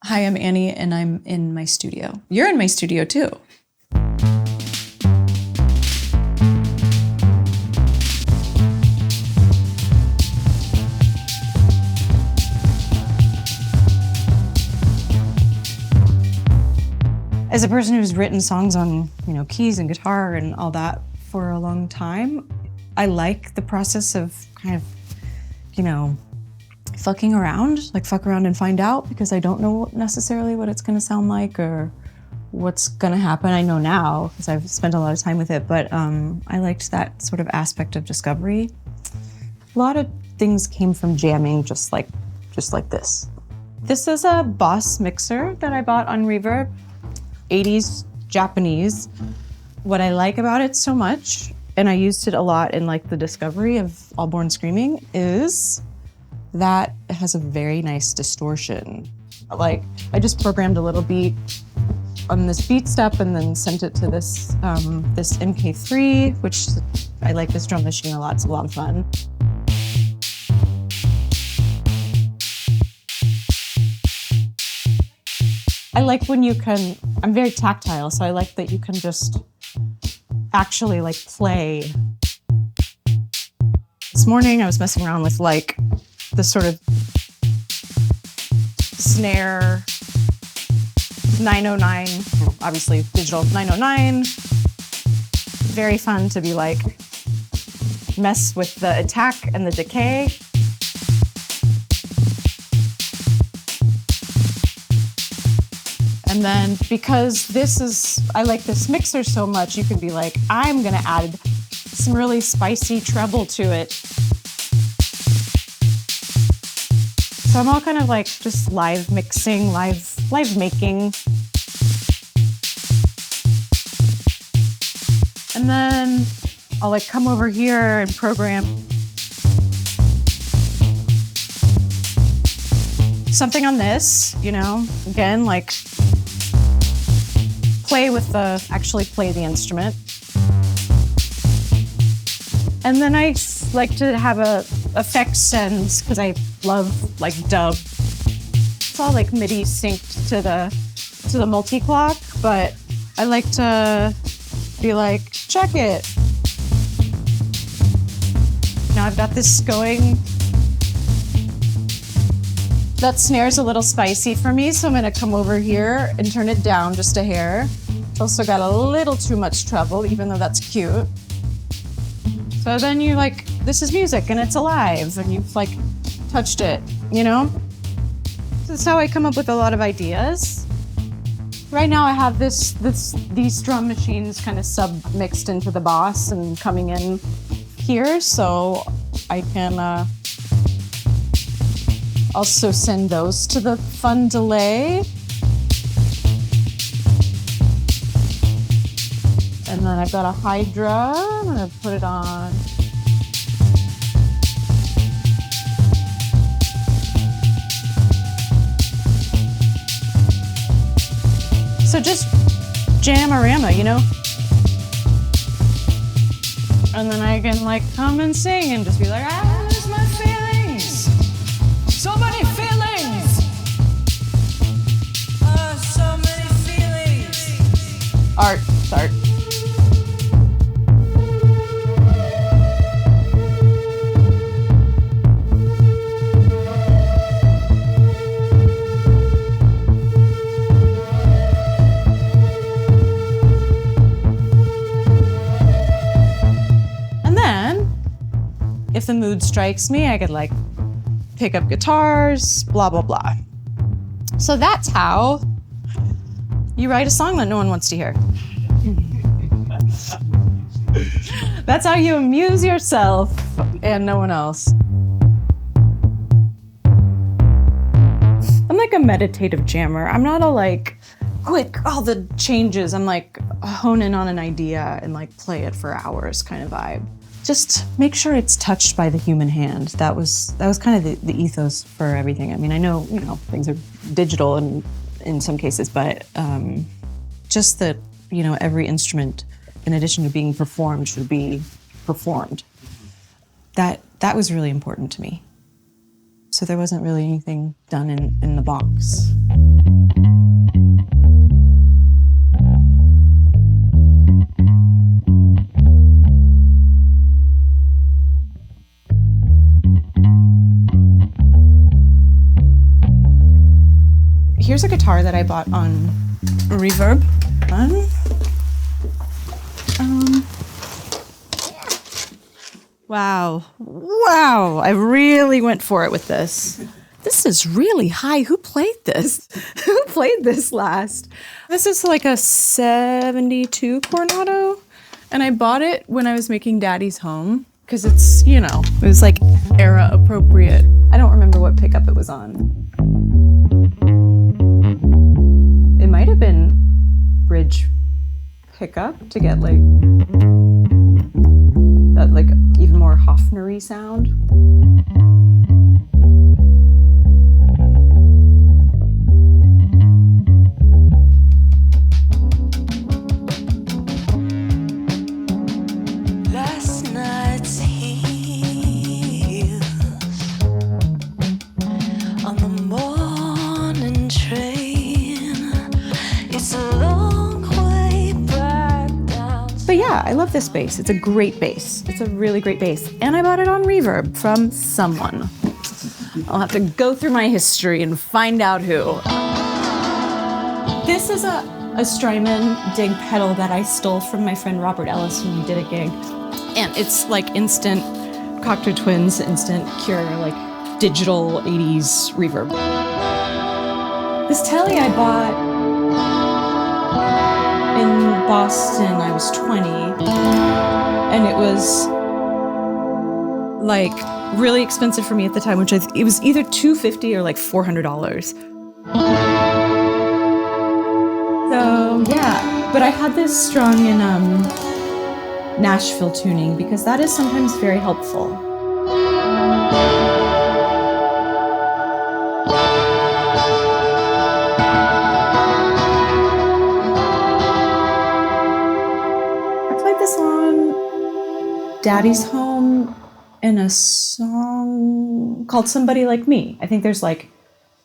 Hi, I'm Annie, and I'm in my studio. You're in my studio, too. As a person who's written songs on, keys and guitar and all that for a long time, I like the process of kind of, fucking around, like fuck around and find out, because I don't know necessarily what it's gonna sound like or what's gonna happen. I know now because I've spent a lot of time with it, but I liked that sort of aspect of discovery. A lot of things came from jamming, just like this. This is a Boss mixer that I bought on Reverb, 80s Japanese. What I like about it so much, and I used it a lot in like the discovery of All Born Screaming, is that it has a very nice distortion. Like, I just programmed a little beat on this beat step and then sent it to this this MK3, which I like this drum machine a lot. It's a lot of fun. I like when you can, I'm very tactile, so I like that you can just actually like play. This morning I was messing around with like this sort of snare 909, obviously digital 909. Very fun to be like, mess with the attack and the decay. And then because I like this mixer so much, you can be like, I'm gonna add some really spicy treble to it. So I'm all kind of like just live mixing, live making. And then I'll like come over here and program something on this, again, like actually play the instrument. And then I like to have a effect sends, because I love like dub. It's all like MIDI synced to the multi-clock, but I like to be like, check it. Now I've got this going. That snare's a little spicy for me, so I'm gonna come over here and turn it down just a hair. It's also got a little too much treble, even though that's cute. So then you like, this is music and it's alive and you've like touched it, That's how I come up with a lot of ideas. Right now I have these drum machines kind of sub-mixed into the Boss and coming in here, so I can also send those to the fun delay. And then I've got a Hydra, I'm gonna put it on. So just jam-a-rama, And then I can like come and sing and just be like, there's my feelings. So many feelings. So many feelings. Art. If the mood strikes me, I could like pick up guitars, blah, blah, blah. So that's how you write a song that no one wants to hear. That's how you amuse yourself and no one else. I'm like a meditative jammer. I'm not a like, quick, all the changes. I'm like hone in on an idea and like play it for hours kind of vibe. Just make sure it's touched by the human hand. That was kind of the ethos for everything. I mean, I know, things are digital in some cases, but just that, every instrument, in addition to being performed, should be performed. That was really important to me. So there wasn't really anything done in the box. here's a guitar that I bought on Reverb. Wow. I really went for it with this. This is really high. Who played this? Who played this last? This is like a 72 Coronado. And I bought it when I was making Daddy's Home because it's, it was like era appropriate. I don't remember what pickup it was on. It might have been bridge pickup to get like that like even more Hofner-y sound. Last night's heels on the morning train. It's a long way back down. But yeah, I love this bass. It's a great bass. It's a really great bass. And I bought it on Reverb from someone. I'll have to go through my history and find out who. This is a Strymon Dig pedal that I stole from my friend Robert Ellis when we did a gig. And it's like instant Cocteau Twins, instant Cure, like digital 80s reverb. This telly I bought in Boston, I was 20, and it was like really expensive for me at the time, which it was either $250 or like $400. So yeah, but I had this strung in Nashville tuning because that is sometimes very helpful. I played this on Daddy's Home in a song called Somebody Like Me. I think there's like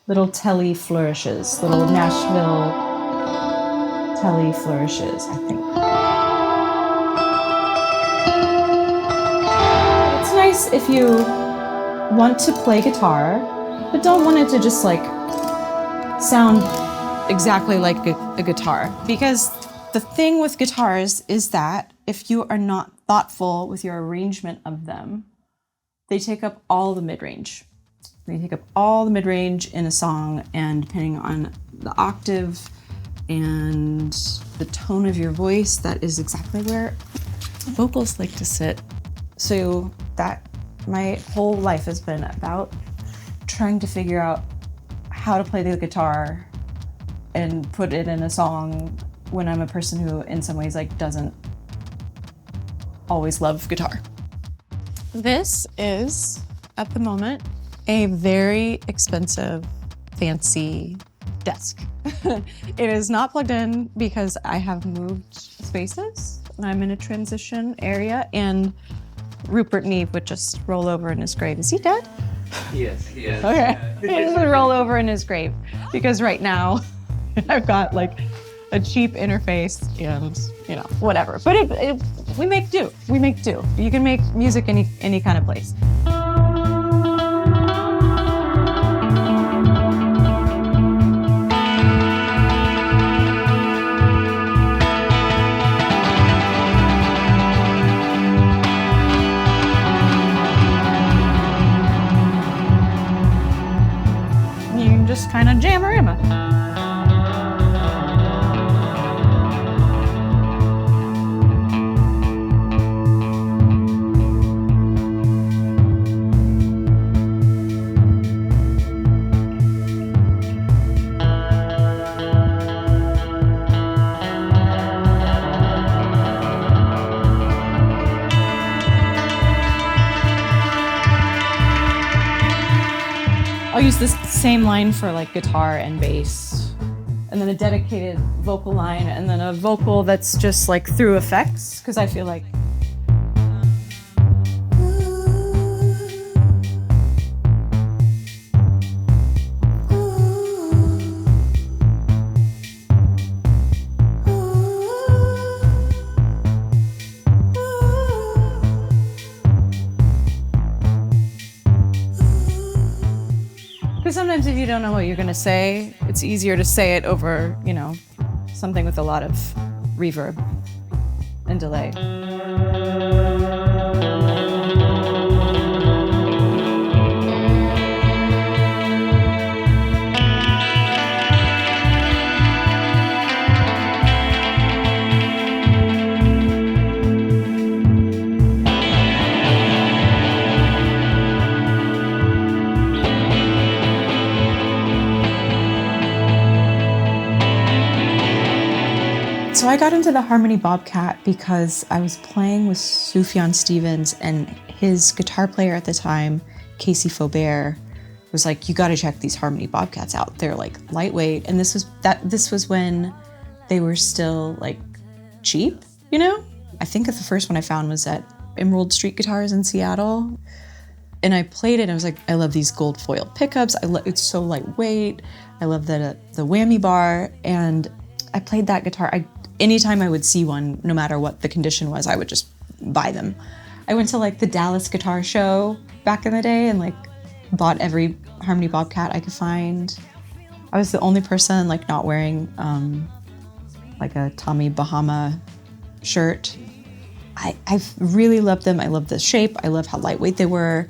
little telly flourishes, little Nashville telly flourishes, I think. It's nice if you want to play guitar, but don't want it to just like sound exactly like a guitar. Because the thing with guitars is that if you are not thoughtful with your arrangement of them, they take up all the mid-range. They take up all the mid-range in a song, and depending on the octave and the tone of your voice, that is exactly where vocals like to sit. So that my whole life has been about trying to figure out how to play the guitar and put it in a song when I'm a person who in some ways like doesn't always love guitar. This is, at the moment, a very expensive, fancy desk. It is not plugged in because I have moved spaces and I'm in a transition area, and Rupert Neve would just roll over in his grave. Is he dead? Yes, he is. Okay. He would roll over in his grave because right now I've got like a cheap interface and, whatever. But we make do. We make do. You can make music any kind of place. You can just kind of jam-a-rama. I'll use this same line for like guitar and bass, and then a dedicated vocal line, and then a vocal that's just like through effects, because I feel like sometimes sometimes if you don't know what you're gonna say, it's easier to say it over, something with a lot of reverb and delay. So I got into the Harmony Bobcat because I was playing with Sufjan Stevens, and his guitar player at the time, Casey Faubert, was like, you gotta check these Harmony Bobcats out. They're like lightweight. And this was when they were still like cheap, I think the first one I found was at Emerald Street Guitars in Seattle. And I played it and I was like, I love these gold foil pickups. It's so lightweight. I love the whammy bar. And I played that guitar. Anytime I would see one, no matter what the condition was, I would just buy them. I went to like the Dallas Guitar Show back in the day and like bought every Harmony Bobcat I could find. I was the only person like not wearing like a Tommy Bahama shirt. I really loved them. I loved the shape. I loved how lightweight they were.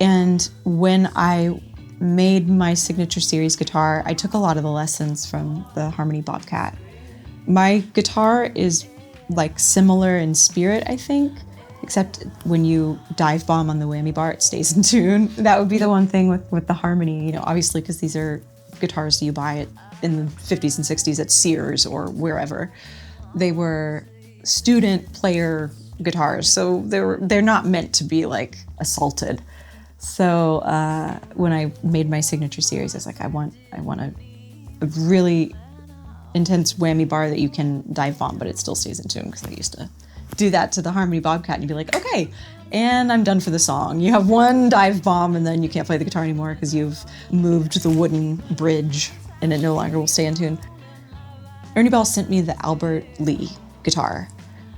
And when I made my signature series guitar, I took a lot of the lessons from the Harmony Bobcat. My guitar is like similar in spirit, I think, except when you dive bomb on the whammy bar, it stays in tune. That would be the one thing with the Harmony, obviously, because these are guitars you buy in the 50s and 60s at Sears or wherever. They were student player guitars, so they're not meant to be like assaulted. So when I made my signature series, I was like, I want a really intense whammy bar that you can dive bomb, but it still stays in tune, because I used to do that to the Harmony Bobcat and you'd be like, okay, and I'm done for the song. You have one dive bomb and then you can't play the guitar anymore because you've moved the wooden bridge and it no longer will stay in tune. Ernie Ball sent me the Albert Lee guitar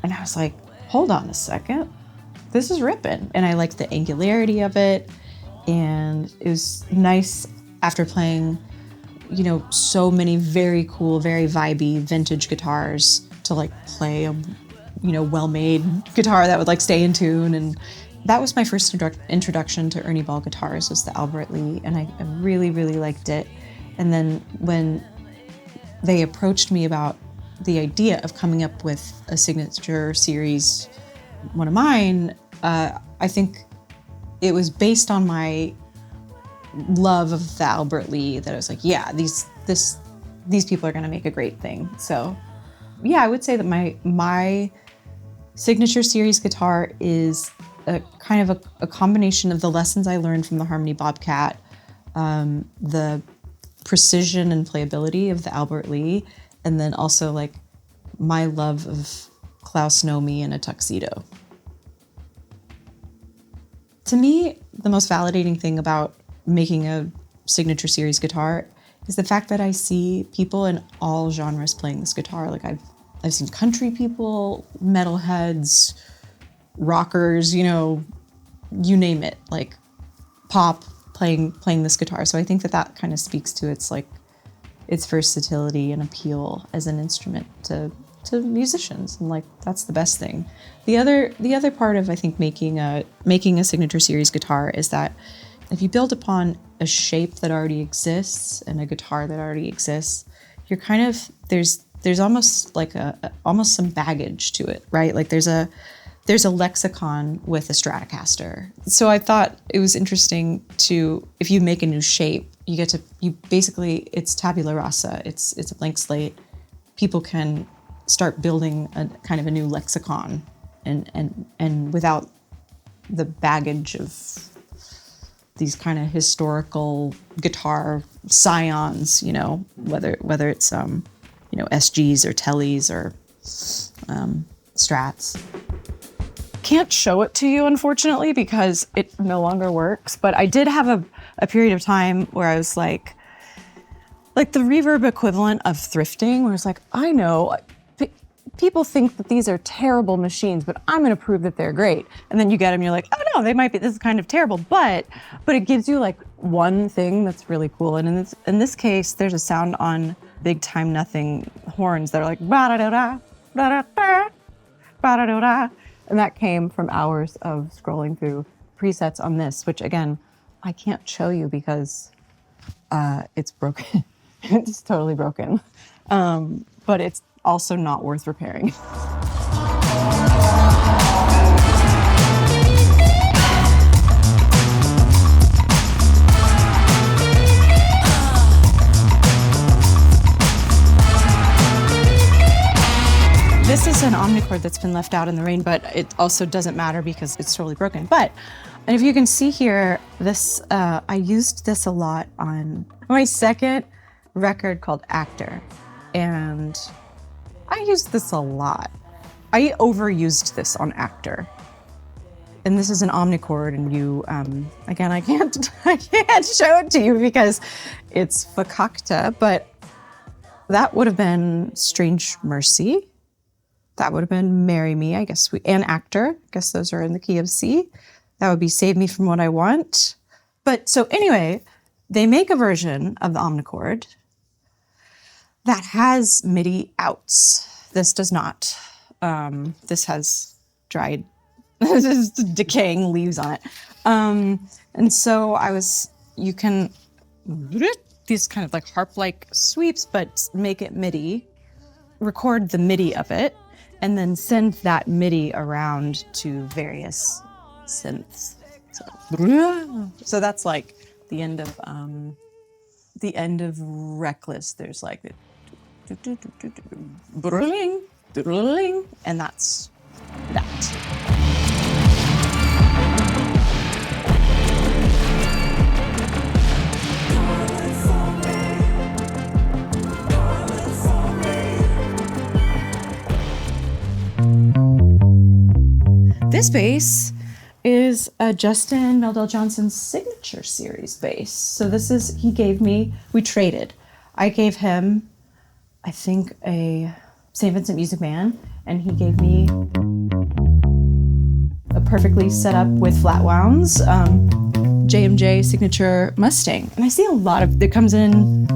and I was like, hold on a second, this is ripping. And I liked the angularity of it, and it was nice after playing so many very cool, very vibey vintage guitars to like play a, well-made guitar that would like stay in tune. And that was my first introduction to Ernie Ball guitars, was the Albert Lee. And I really, really liked it. And then when they approached me about the idea of coming up with a signature series, one of mine, I think it was based on my love of the Albert Lee that I was like, yeah, these people are gonna make a great thing. So yeah, I would say that my signature series guitar is a kind of a combination of the lessons I learned from the Harmony Bobcat, the precision and playability of the Albert Lee, and then also like my love of Klaus Nomi in a tuxedo. To me, the most validating thing about making a signature series guitar is the fact that I see people in all genres playing this guitar. Like I've seen country people, metalheads, rockers, you name it, like pop playing this guitar. So I think that kind of speaks to its versatility and appeal as an instrument to musicians, and like that's the best thing. The other part of I think making a signature series guitar is that if you build upon a shape that already exists and a guitar that already exists, you're kind of there's almost like almost some baggage to it, right? Like there's a lexicon with a Stratocaster. So I thought it was interesting to, if you make a new shape, you basically, it's tabula rasa. It's a blank slate. People can start building a kind of a new lexicon and without the baggage of these kind of historical guitar scions, whether it's SGs or Tellys or Strats. Can't show it to you, unfortunately, because it no longer works. But I did have a period of time where I was like the reverb equivalent of thrifting, where it's like, I know people think that these are terrible machines, but I'm going to prove that they're great. And then you get them, you're like, oh no, they might be, this is kind of terrible, but it gives you like one thing that's really cool. And in this case, there's a sound on Big Time Nothing horns that are like, ba-da-da-da, ba-da-da, ba-da-da-da. And that came from hours of scrolling through presets on this, which again, I can't show you because it's broken. It's totally broken. But it's also not worth repairing. This is an omnichord that's been left out in the rain, but it also doesn't matter because it's totally broken. But if you can see here, this I used this a lot on my second record called Actor. And I used this a lot. I overused this on Actor. And this is an omnichord, and you, again, I can't show it to you because it's fakakta, but that would have been Strange Mercy. That would have been Marry Me, I guess, and Actor. I guess those are in the key of C. That would be Save Me From What I Want. But so anyway, they make a version of the omnichord that has MIDI outs. This does not. This has dried, decaying leaves on it. And so you can, these kind of like harp-like sweeps, but make it MIDI, record the MIDI of it, and then send that MIDI around to various synths. So that's like the end of Reckless. There's like the and that's that. This bass is a Justin Meldal Johnson's signature series bass. So we traded. I gave him, I think, a St. Vincent Music Man, and he gave me a perfectly set up with flat wounds JMJ signature Mustang. And I see a lot of, it comes in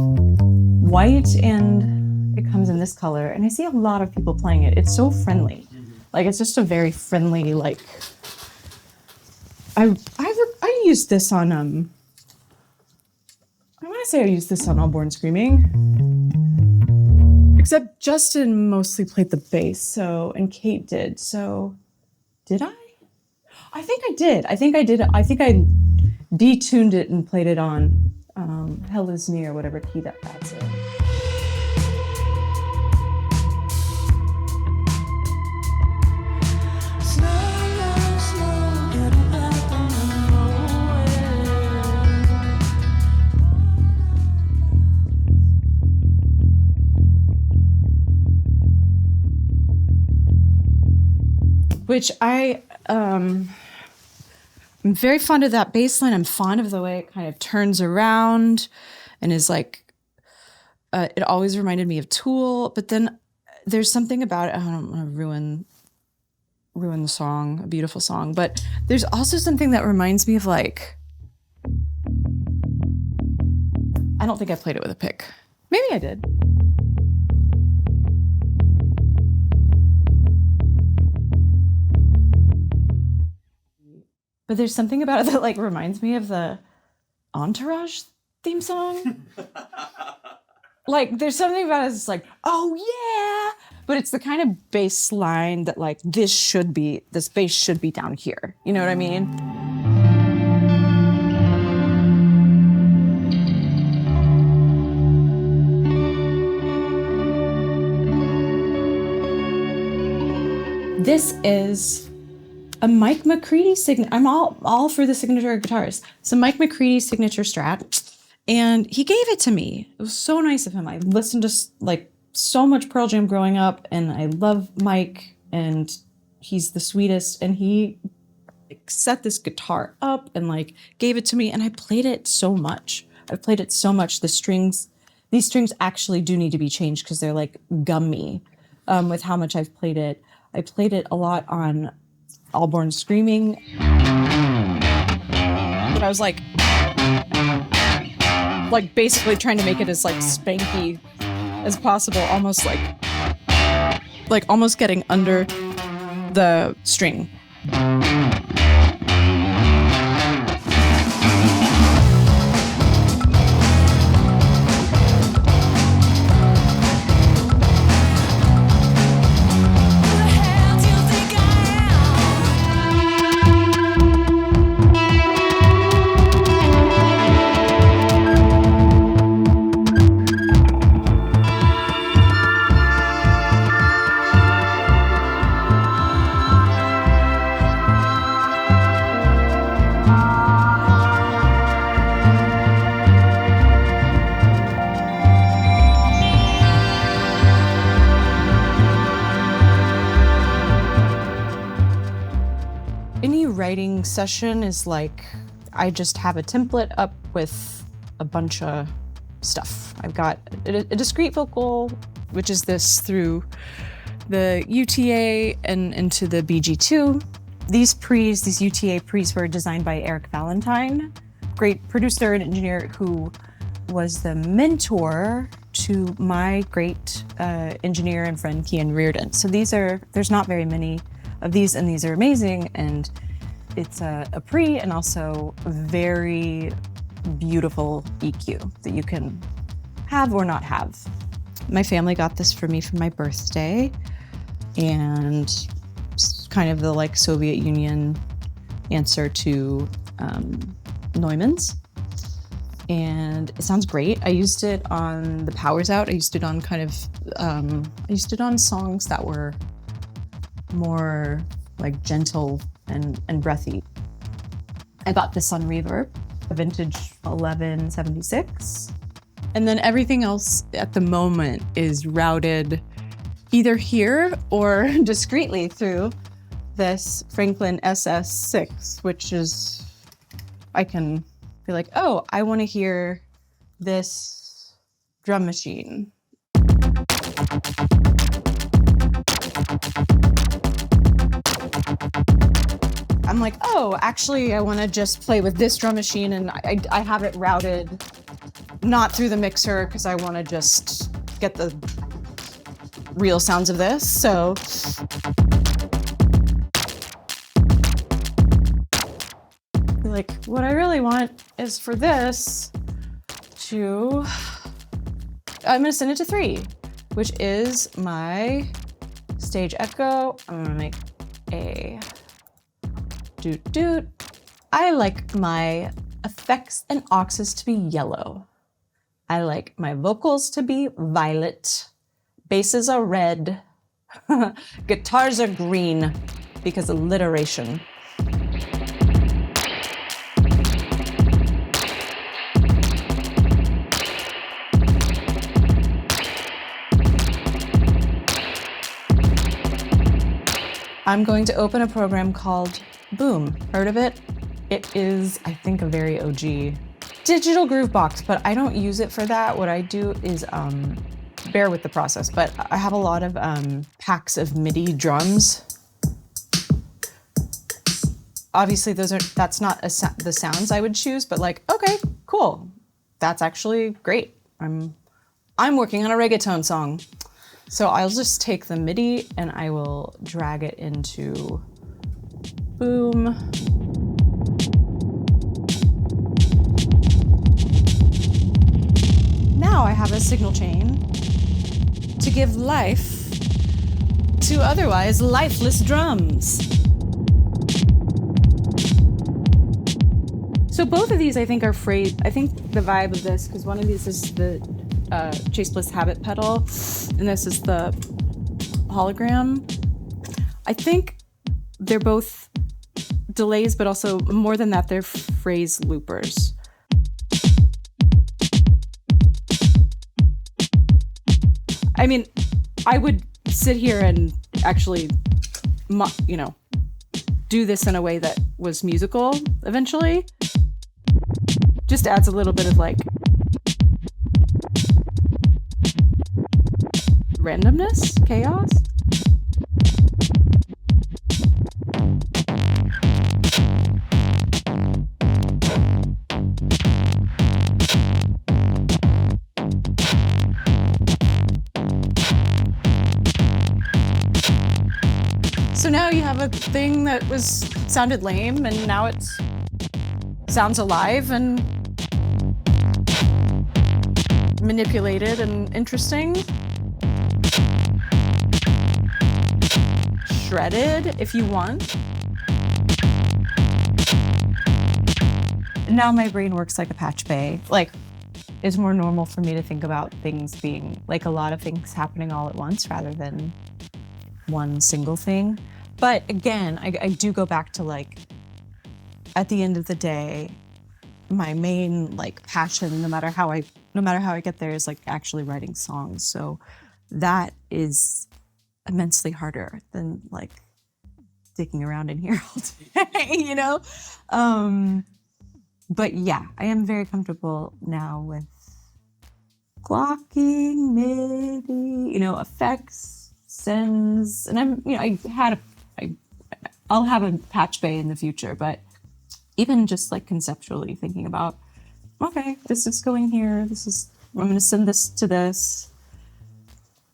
white and it comes in this color, and I see a lot of people playing it. It's so friendly. Like, it's just a very friendly, like, I used this on, I want to say I used this on All Born Screaming. Except Justin mostly played the bass, and Kate did. So, did I? I think I did. I think I detuned it and played it on Hell Is Near, whatever key that's in. Which I'm very fond of that bass line. I'm fond of the way it kind of turns around and is like, it always reminded me of Tool, but then there's something about it, I don't want to ruin the song, a beautiful song, but there's also something that reminds me of like, I don't think I played it with a pick. Maybe I did. But there's something about it that like reminds me of the Entourage theme song. Like there's something about it that's like, oh yeah. But it's the kind of bass line that like this bass should be down here. You know what I mean? This is a Mike McCready signature. I'm all for the signature guitars. It's a Mike McCready signature Strat, and he gave it to me. It was so nice of him. I listened to like so much Pearl Jam growing up, and I love Mike, and he's the sweetest. And he set this guitar up and like gave it to me, and I played it so much. I've played it so much. These strings actually do need to be changed because they're like gummy. with how much I've played it. I played it a lot on All Born Screaming. But I was like basically trying to make it as like spanky as possible, almost like almost getting under the string. Writing session is like, I just have a template up with a bunch of stuff. I've got a discrete vocal, which is this through the UTA and into the BG2. These UTA pre's were designed by Eric Valentine, great producer and engineer who was the mentor to my great engineer and friend, Kian Reardon. So there's not very many of these, and these are amazing. And it's a pre and also very beautiful EQ that you can have or not have. My family got this for me for my birthday, and it's kind of the like Soviet Union answer to Neumann's. And it sounds great. I used it on the Powers Out. I used it on songs that were more like gentle and breathy. I got this on Reverb, a vintage 1176. And then everything else at the moment is routed either here or discreetly through this Franklin SS6, which is, I can be like, oh, I want to hear this drum machine. I'm like, oh, actually, I want to just play with this drum machine, and I have it routed not through the mixer because I want to just get the real sounds of this. So like, what I really want is for this I'm going to send it to 3, which is my stage echo. I'm going to make a doot doot. I like my effects and auxes to be yellow. I like my vocals to be violet. Basses are red. Guitars are green because alliteration. I'm going to open a program called Boom. Heard of it? It is, I think, a very OG digital groove box, but I don't use it for that. What I do is bear with the process, but I have a lot of packs of MIDI drums. Obviously, that's not the sounds I would choose, but like, okay, cool. That's actually great. I'm working on a reggaeton song. So I'll just take the MIDI and I will drag it into Boom. Now I have a signal chain to give life to otherwise lifeless drums. So both of these I think are phrased. I think the vibe of this, because one of these is the Chase Bliss Habit pedal, and this is the hologram. I think they're both delays, but also more than that, they're phrase loopers. I mean, I would sit here and actually, do this in a way that was musical eventually. Just adds a little bit of like randomness, chaos. So now you have a thing that sounded lame, and now it sounds alive and manipulated and interesting. Shredded, if you want. Now my brain works like a patch bay. Like, it's more normal for me to think about things being like a lot of things happening all at once rather than one single thing. But again, I do go back to like, at the end of the day, my main like passion, no matter how I get there, is like actually writing songs. So that is immensely harder than like digging around in here all day, you know? But yeah, I am very comfortable now with glocking, MIDI, you know, effects, sends, and I'm, you know, I'll have a patch bay in the future, but even just like conceptually thinking about, okay, this is going here, I'm going to send this to this.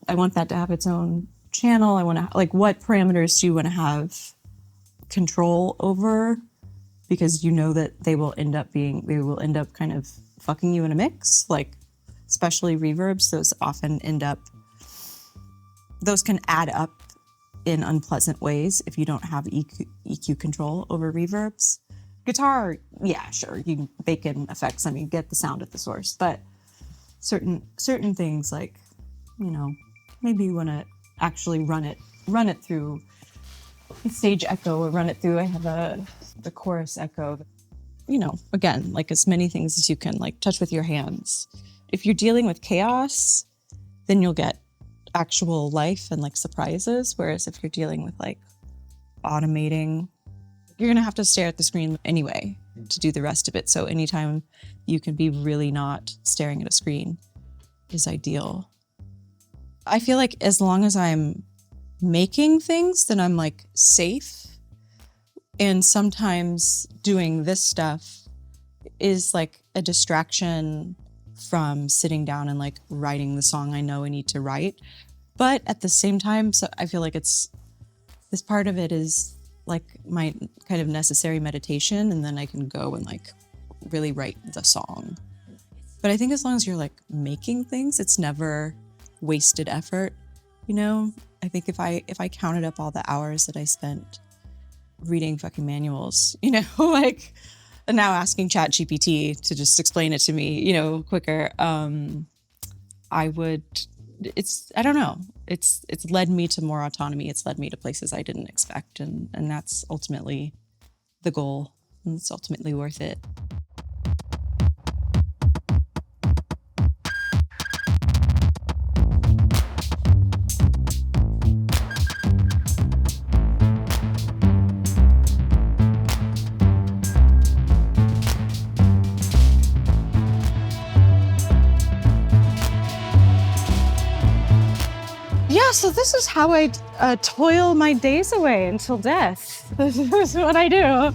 I want that to have its own channel. I want to, like, what parameters do you want to have control over? Because you know that they will end up kind of fucking you in a mix, like, especially reverbs, those can add up in unpleasant ways if you don't have EQ control over reverbs. Guitar, yeah, sure, you can bake in effects, I mean, get the sound at the source, but certain things, like, you know, maybe you want to actually run it through the stage echo, or run it through, I have the chorus echo. You know, again, like as many things as you can like touch with your hands. If you're dealing with chaos, then you'll get actual life and like surprises. Whereas if you're dealing with like automating, you're gonna have to stare at the screen anyway to do the rest of it. So anytime you can be really not staring at a screen is ideal. I feel like as long as I'm making things, then I'm like safe. And sometimes doing this stuff is like a distraction from sitting down and like writing the song I know I need to write. But at the same time, so I feel like this part of it is like my kind of necessary meditation, and then I can go and like really write the song. But I think as long as you're like making things, it's never wasted effort, you know? I think if I counted up all the hours that I spent reading fucking manuals, you know, like, and now asking ChatGPT to just explain it to me, you know, quicker, I don't know. It's led me to more autonomy. It's led me to places I didn't expect. And that's ultimately the goal. And it's ultimately worth it. So this is how I toil my days away until death. This is what I do.